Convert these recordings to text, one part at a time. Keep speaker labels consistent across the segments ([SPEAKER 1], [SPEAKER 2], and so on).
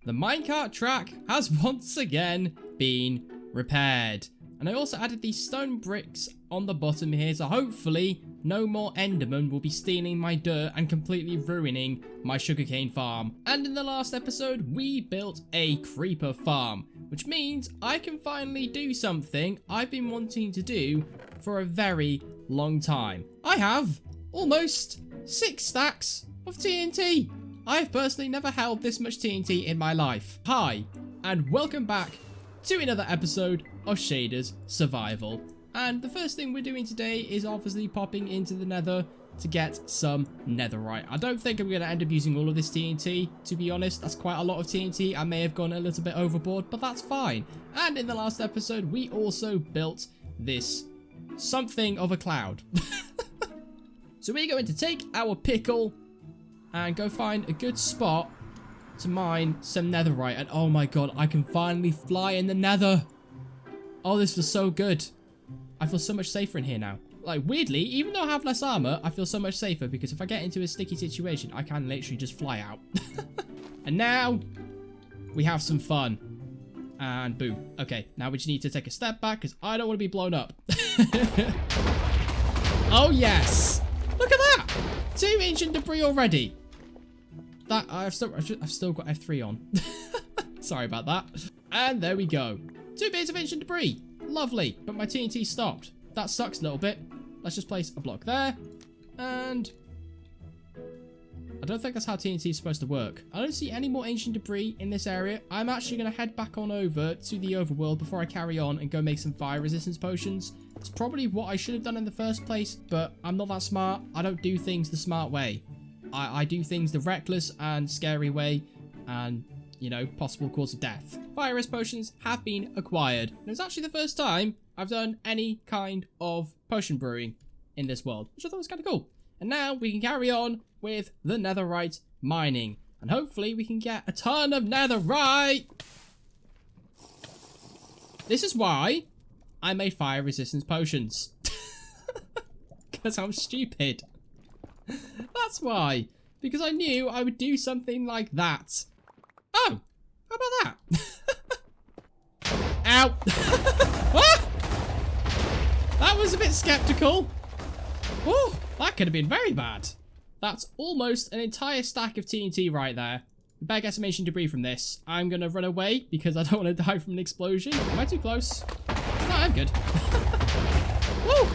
[SPEAKER 1] the minecart track has once again been repaired. And I also added these stone bricks on the bottom here, so hopefully no more Endermen will be stealing my dirt and completely ruining my sugarcane farm. And in the last episode, we built a creeper farm, which means I can finally do something I've been wanting to do for a very long time. I have almost 6 stacks of TNT. I've personally never held this much TNT in my life. Hi, and welcome back to another episode of Shaders Survival. And the first thing we're doing today is obviously popping into the nether to get some netherite. I don't think I'm going to end up using all of this TNT, to be honest. That's quite a lot of TNT. I may have gone a little bit overboard, but that's fine. And in the last episode, we also built this something of a cloud. So we're going to take our pickle and go find a good spot to mine some netherite. And oh my god, I can finally fly in the nether. Oh, this feels so good. I feel so much safer in here now. Like, weirdly, even though I have less armor, I feel so much safer because if I get into a sticky situation, I can literally just fly out. And now we have some fun. And boom. Okay, now we just need to take a step back because I don't want to be blown up. Oh yes, look at that! 2 ancient debris already. That I've still got F3 on. Sorry about that. And there we go. 2 bits of ancient debris. Lovely. But my TNT stopped. That sucks a little bit. Let's just place a block there. And I don't think that's how TNT is supposed to work. I don't see any more ancient debris in this area. I'm actually going to head back on over to the overworld before I carry on and go make some fire resistance potions. It's probably what I should have done in the first place, but I'm not that smart. I don't do things the smart way. I do things the reckless and scary way, and, you know, possible cause of death. Fire resist potions have been acquired. And it's actually the first time I've done any kind of potion brewing in this world, which I thought was kind of cool. And now we can carry on with the netherite mining. And hopefully we can get a ton of netherite. This is why I made fire resistance potions. Because I'm stupid. That's why. Because I knew I would do something like that. Oh, how about that? Ow. What? That was a bit skeptical. Oh, that could have been very bad. That's almost an entire stack of TNT right there. Better get some ancient debris from this. I'm going to run away because I don't want to die from an explosion. Am I too close? No, I'm good. Woo!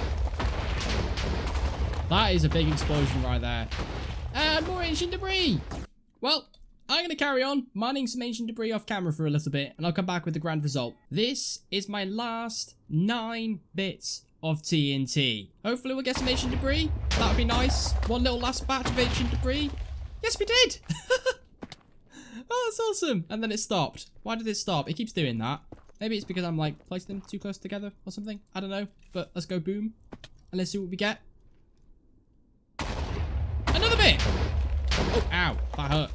[SPEAKER 1] That is a big explosion right there. And more ancient debris. Well, I'm going to carry on mining some ancient debris off camera for a little bit, and I'll come back with the grand result. This is my last 9 bits of TNT. Hopefully we'll get some ancient debris. That would be nice. One little last batch of ancient debris. Yes, we did. Oh, that's awesome. And then it stopped. Why did it stop? It keeps doing that. Maybe it's because I'm like placing them too close together or something. I don't know. But let's go boom. And let's see what we get. Another bit. Oh, ow. That hurt.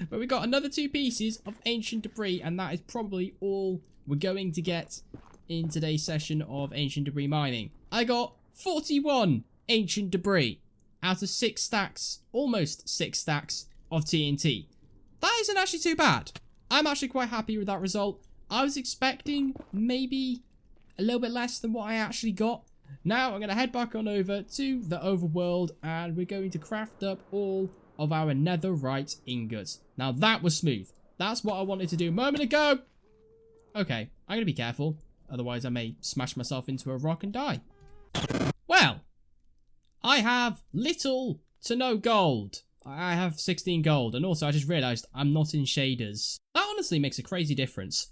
[SPEAKER 1] But we got another 2 pieces of ancient debris. And that is probably all we're going to get in today's session of ancient debris mining. I got 41 ancient debris out of 6 stacks, almost 6 stacks of TNT. That isn't actually too bad. I'm actually quite happy with that result. I was expecting maybe a little bit less than what I actually got. Now I'm going to head back on over to the overworld and we're going to craft up all of our netherite ingots. Now that was smooth. That's what I wanted to do a moment ago. Okay, I'm going to be careful. Otherwise I may smash myself into a rock and die. Well, I have little to no gold. I have 16 gold, and also I just realised I'm not in shaders. That honestly makes a crazy difference.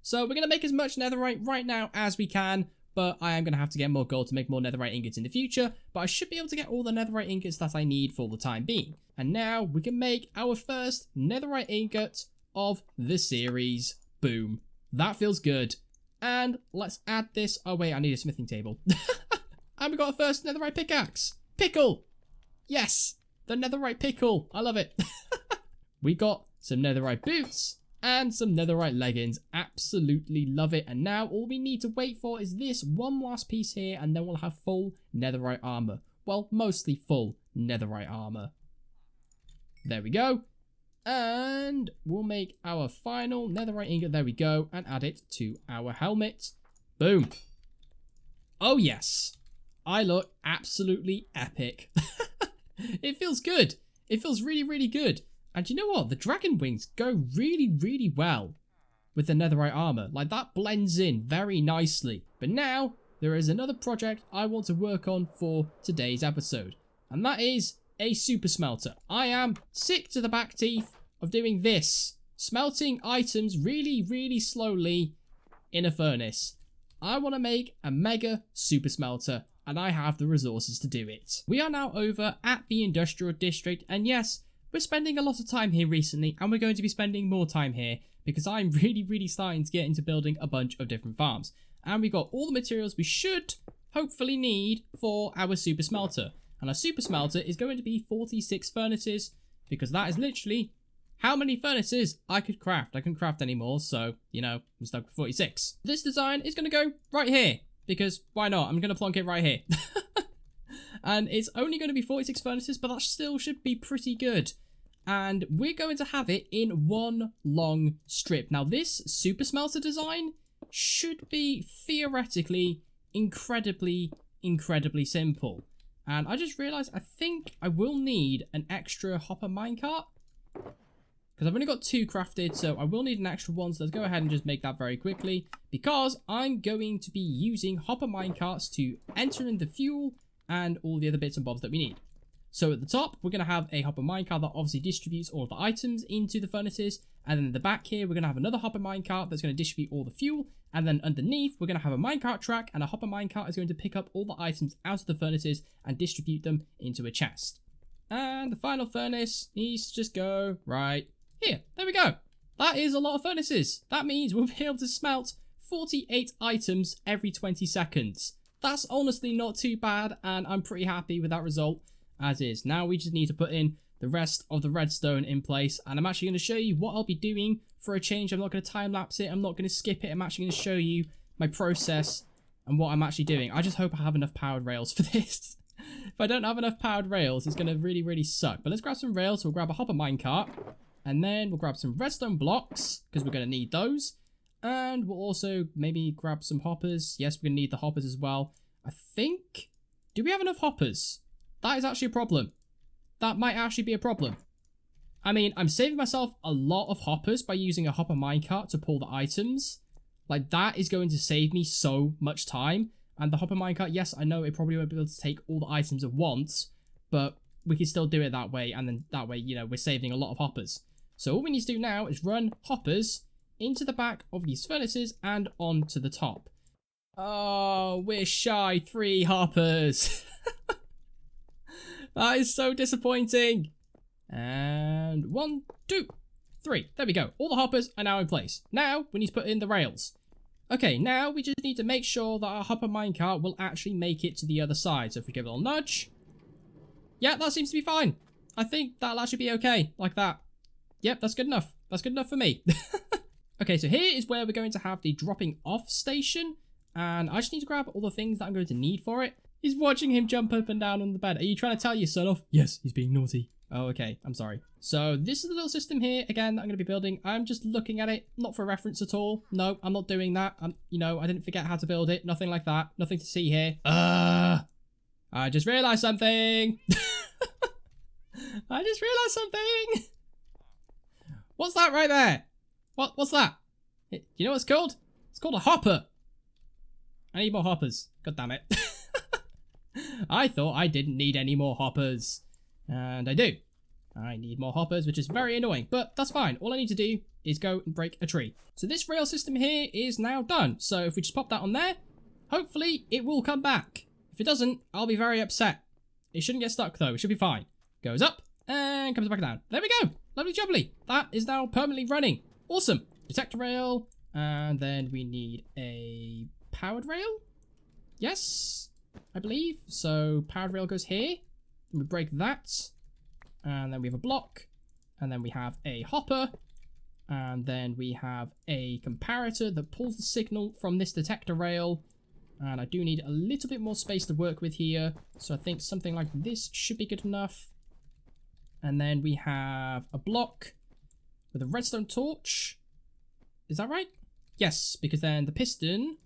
[SPEAKER 1] So we're going to make as much netherite right now as we can, but I am going to have to get more gold to make more netherite ingots in the future, but I should be able to get all the netherite ingots that I need for the time being. And now we can make our first netherite ingot of the series. Boom. That feels good. And let's add this. Oh wait, I need a smithing table. And we got our first netherite pickaxe. Pickle. Yes. The netherite pickle. I love it. We got some netherite boots and some netherite leggings. Absolutely love it. And now all we need to wait for is this one last piece here, and then we'll have full netherite armor. Well, mostly full netherite armor. There we go. And we'll make our final netherite ingot. There we go. And add it to our helmet. Boom. Oh, yes. I look absolutely epic. It feels good. It feels really, really good. And you know what? The dragon wings go really, really well with the netherite armor. Like, that blends in very nicely. But now, there is another project I want to work on for today's episode. And that is a super smelter. I am sick to the back teeth of doing this. Smelting items really, really slowly in a furnace. I want to make a mega super smelter, and I have the resources to do it. We are now over at the industrial district, and yes, we're spending a lot of time here recently, and we're going to be spending more time here because I'm really, really starting to get into building a bunch of different farms. And we got all the materials we should hopefully need for our super smelter. And our super smelter is going to be 46 furnaces, because that is literally how many furnaces I could craft. I couldn't craft any more, so, you know, I'm stuck with 46. This design is going to go right here, because why not? I'm going to plonk it right here. And it's only going to be 46 furnaces, but that still should be pretty good. And we're going to have it in one long strip. Now, this super smelter design should be theoretically incredibly, incredibly simple. And I just realized I think I will need an extra hopper minecart, because I've only got 2 crafted, so I will need an extra one. So let's go ahead and just make that very quickly, because I'm going to be using hopper minecarts to enter in the fuel and all the other bits and bobs that we need. So at the top, we're going to have a hopper minecart that obviously distributes all of the items into the furnaces. And then in the back here, we're going to have another hopper minecart that's going to distribute all the fuel. And then underneath, we're going to have a minecart track, and a hopper minecart is going to pick up all the items out of the furnaces and distribute them into a chest. And the final furnace needs to just go right here. There we go. That is a lot of furnaces. That means we'll be able to smelt 48 items every 20 seconds. That's honestly not too bad, and I'm pretty happy with that result as is. Now we just need to put in the rest of the redstone in place, and I'm actually going to show you what I'll be doing for a change. I'm not going to time lapse it. I'm not going to skip it. I'm actually going to show you my process and what I'm actually doing. I just hope I have enough powered rails for this. If I don't have enough powered rails, it's going to really, really suck. But let's grab some rails. So we'll grab a hopper minecart, and then we'll grab some redstone blocks because we're going to need those. And we'll also maybe grab some hoppers. Yes, we're going to need the hoppers as well. I think... do we have enough hoppers? That is actually a problem. That might actually be a problem. I mean, I'm saving myself a lot of hoppers by using a hopper minecart to pull the items. Like, that is going to save me so much time. And the hopper minecart, yes, I know it probably won't be able to take all the items at once, but we can still do it that way. And then that way, you know, we're saving a lot of hoppers. So all we need to do now is run hoppers into the back of these furnaces and onto the top. Oh, we're shy 3 hoppers. That is so disappointing. And 1, 2, 3. There we go. All the hoppers are now in place. Now we need to put in the rails. Okay, now we just need to make sure that our hopper minecart will actually make it to the other side. So if we give it a little nudge. Yeah, that seems to be fine. I think that'll actually be okay. Like that. Yep, that's good enough. That's good enough for me. Okay, so here is where we're going to have the dropping off station. And I just need to grab all the things that I'm going to need for it. He's watching him jump up and down on the bed. Are you trying to tell your son off? Yes, he's being naughty. Oh, okay. I'm sorry. So this is the little system here, again, that I'm going to be building. I'm just looking at it, not for reference at all. No, I'm not doing that. You know, I didn't forget how to build it. Nothing like that. Nothing to see here. I just realized something. I just realized something. What's that right there? What's that? You know what it's called? It's called a hopper. I need more hoppers. God damn it. I thought I didn't need any more hoppers. And I do. I need more hoppers, which is very annoying. But that's fine. All I need to do is go and break a tree. So this rail system here is now done. So if we just pop that on there, hopefully it will come back. If it doesn't, I'll be very upset. It shouldn't get stuck though. It should be fine. Goes up and comes back down. There we go. Lovely jubbly. That is now permanently running. Awesome. Detector rail. And then we need a powered rail. Yes, I believe. So powered rail goes here. We break that. And then we have a block. And then we have a hopper. And then we have a comparator that pulls the signal from this detector rail. And I do need a little bit more space to work with here. So I think something like this should be good enough. And then we have a block with a redstone torch. Is that right? Yes, because then the piston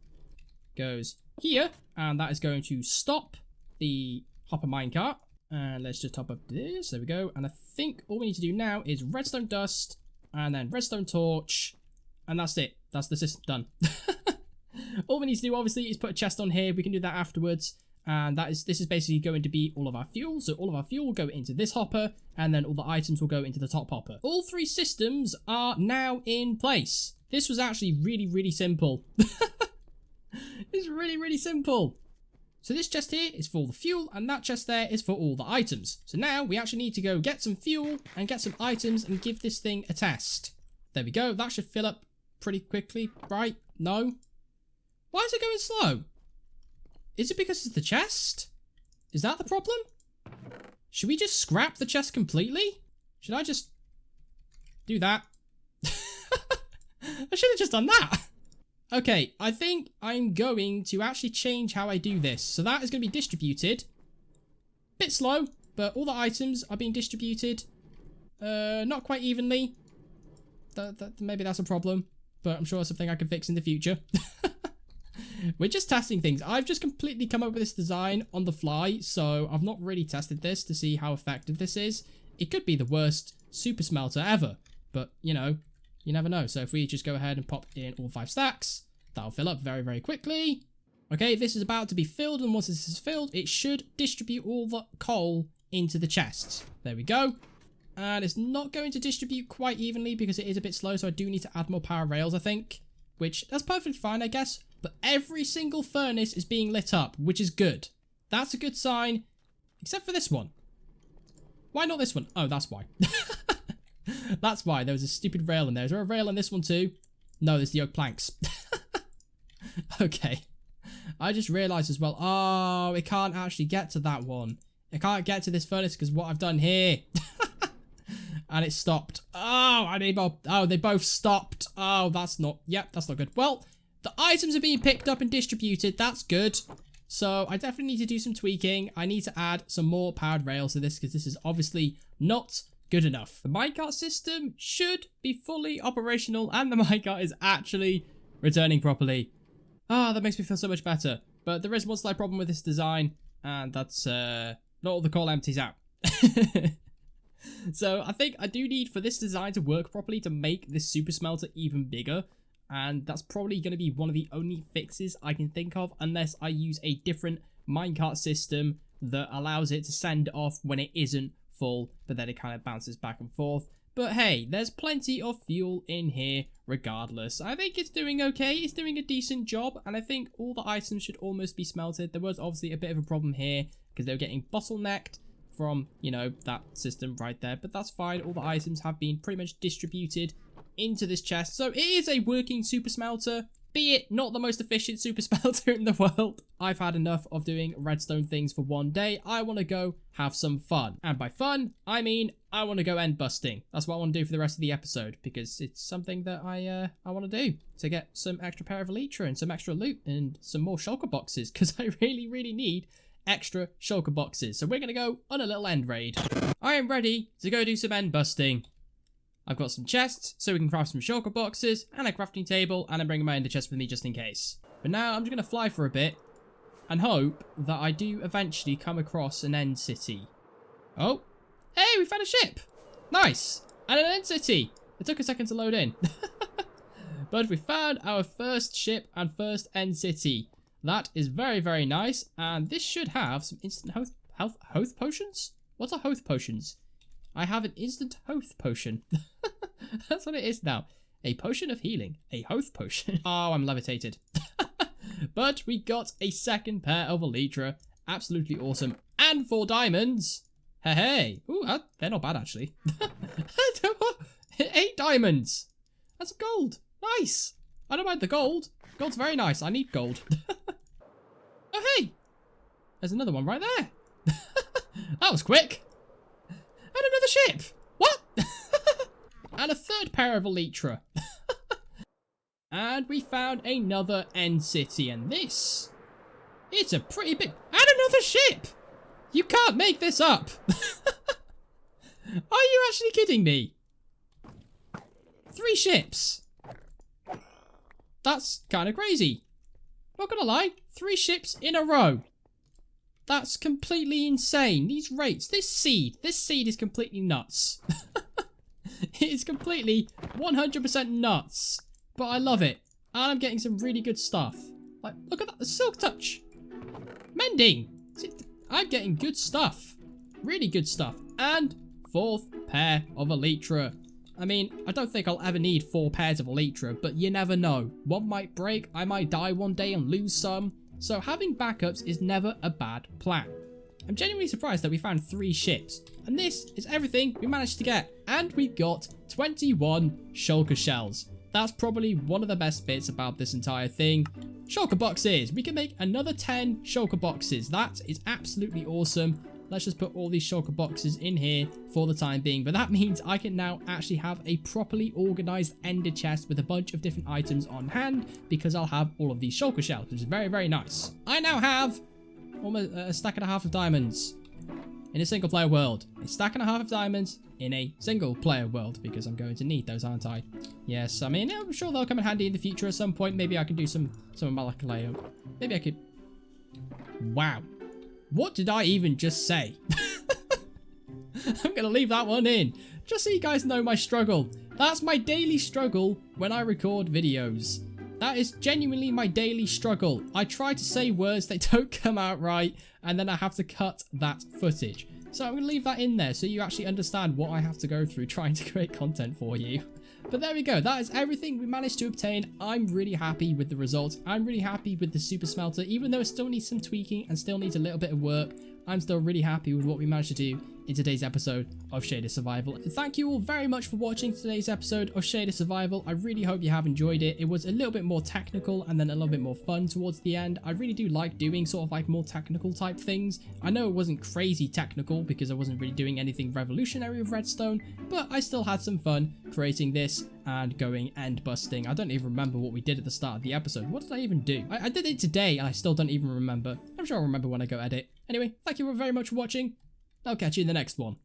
[SPEAKER 1] goes here, and that is going to stop the hopper minecart. And let's just top up this. There we go. And I think all we need to do now is redstone dust, and then redstone torch, and that's it. That's the system done. All we need to do, obviously, is put a chest on here. We can do that afterwards. And this is basically going to be all of our fuel. So all of our fuel will go into this hopper, and then all the items will go into the top hopper. All 3 systems are now in place. This was actually really, really simple. It's really, really simple. So this chest here is for all the fuel, and that chest there is for all the items. So now we actually need to go get some fuel and get some items and give this thing a test. There we go. That should fill up pretty quickly, right? No? Why is it going slow? Is it because it's the chest? Is that the problem? Should we just scrap the chest completely? Should I just do that? I should have just done that. Okay, I think I'm going to actually change how I do this. So that is going to be distributed. Bit slow, but all the items are being distributed. Not quite evenly. Maybe that's a problem, but I'm sure it's something I can fix in the future. We're just testing things. I've just completely come up with this design on the fly, so I've not really tested this to see how effective this is. It could be the worst super smelter ever, but, you know, you never know. So if we just go ahead and pop in all 5 stacks, that'll fill up very, very quickly. Okay, this is about to be filled, and once this is filled, it should distribute all the coal into the chests. There we go. And it's not going to distribute quite evenly because it is a bit slow, so I do need to add more power rails, I think. Which, that's perfectly fine, I guess. But every single furnace is being lit up, which is good. That's a good sign, except for this one. Why not this one? Oh, that's why. That's why. There was a stupid rail in there. Is there a rail in this one too? No, there's the oak planks. Okay. I just realised as well. Oh, it can't actually get to that one. It can't get to this furnace because what I've done here. And it stopped. Oh, I need more. Oh, they both stopped. Oh, that's not. Yep, that's not good. Well, the items are being picked up and distributed. That's good. So I definitely need to do some tweaking. I need to add some more powered rails to this because this is obviously not good enough. The minecart system should be fully operational and the minecart is actually returning properly. Ah, that makes me feel so much better. But there is one slight problem with this design, and that's not all the coal empties out. So I think I do need for this design to work properly to make this super smelter even bigger. And that's probably going to be one of the only fixes I can think of unless I use a different minecart system that allows it to send off when it isn't full, but then it kind of bounces back and forth. But hey, there's plenty of fuel in here regardless. I think it's doing okay. It's doing a decent job, and I think all the items should almost be smelted. There was obviously a bit of a problem here because they were getting bottlenecked from, you know, that system right there, but that's fine. All the items have been pretty much distributed into this chest, so it is a working super smelter, be it not the most efficient super smelter in the world. I've had enough of doing redstone things for one day. I want to go have some fun, and by fun I mean I want to go end busting. That's what I want to do for the rest of the episode because it's something that I want to do to get some extra pair of elytra and some extra loot and some more shulker boxes because I really need extra shulker boxes. So we're going to go on a little end raid. I am ready to go do some end busting. I've got some chests so we can craft some shulker boxes and a crafting table, and I'm bringing my ender chest with me just in case. But now I'm just going to fly for a bit and hope that I do eventually come across an end city. Oh, hey, we found a ship. Nice. And an end city. It took a second to load in. But we found our first ship and first end city. That is very nice, and this should have some instant health potions? What are health potions? I have an instant health potion. That's what it is now. A potion of healing. A health potion. Oh, I'm levitated. But we got a second pair of elytra. Absolutely awesome. And 4 diamonds. Hey. Ooh, they're not bad actually. 8 diamonds. That's gold. Nice. I don't mind the gold. Gold's very nice. I need gold. Oh, hey. There's another one right there. That was quick. And another ship. What? And a third pair of elytra. And we found another end city. And this, it's a pretty big... And another ship. You can't make this up. Are you actually kidding me? 3 ships. That's kind of crazy. Not gonna lie, 3 ships in a row. That's completely insane. These rates, this seed is completely nuts. It is completely 100% nuts. But I love it. And I'm getting some really good stuff. Like, look at that, the silk touch. Mending. I'm getting good stuff. Really good stuff. And 4th pair of elytra. I mean, I don't think I'll ever need 4 pairs of elytra, but you never know. One might break, I might die one day and lose some. So having backups is never a bad plan. I'm genuinely surprised that we found 3 ships. And this is everything we managed to get. And we got 21 shulker shells. That's probably one of the best bits about this entire thing. Shulker boxes. We can make another 10 shulker boxes. That is absolutely awesome. Let's just put all these shulker boxes in here for the time being. But that means I can now actually have a properly organized ender chest with a bunch of different items on hand because I'll have all of these shulker shells, which is very, very nice. I now have almost a stack and a half of diamonds in a single player world. A stack and a half of diamonds in a single player world because I'm going to need those, aren't I? Yes, I mean, I'm sure they'll come in handy in the future at some point. Maybe I can do some of my like layout. Maybe I could... Wow. What did I even just say? I'm going to leave that one in. Just so you guys know my struggle. That's my daily struggle when I record videos. That is genuinely my daily struggle. I try to say words that don't come out right, and then I have to cut that footage. So I'm going to leave that in there so you actually understand what I have to go through trying to create content for you. But there we go. That is everything we managed to obtain. I'm really happy with the results. I'm really happy with the super smelter. Even though it still needs some tweaking and still needs a little bit of work, I'm still really happy with what we managed to do in today's episode of Shader Survival. Thank you all very much for watching today's episode of Shader Survival. I really hope you have enjoyed it. It was a little bit more technical and then a little bit more fun towards the end. I really do like doing sort of like more technical type things. I know it wasn't crazy technical because I wasn't really doing anything revolutionary with redstone, but I still had some fun creating this and going end busting. I don't even remember what we did at the start of the episode. What did I even do? I did it today and I still don't even remember. I'm sure I'll remember when I go edit. Anyway, thank you all very much for watching. I'll catch you in the next one.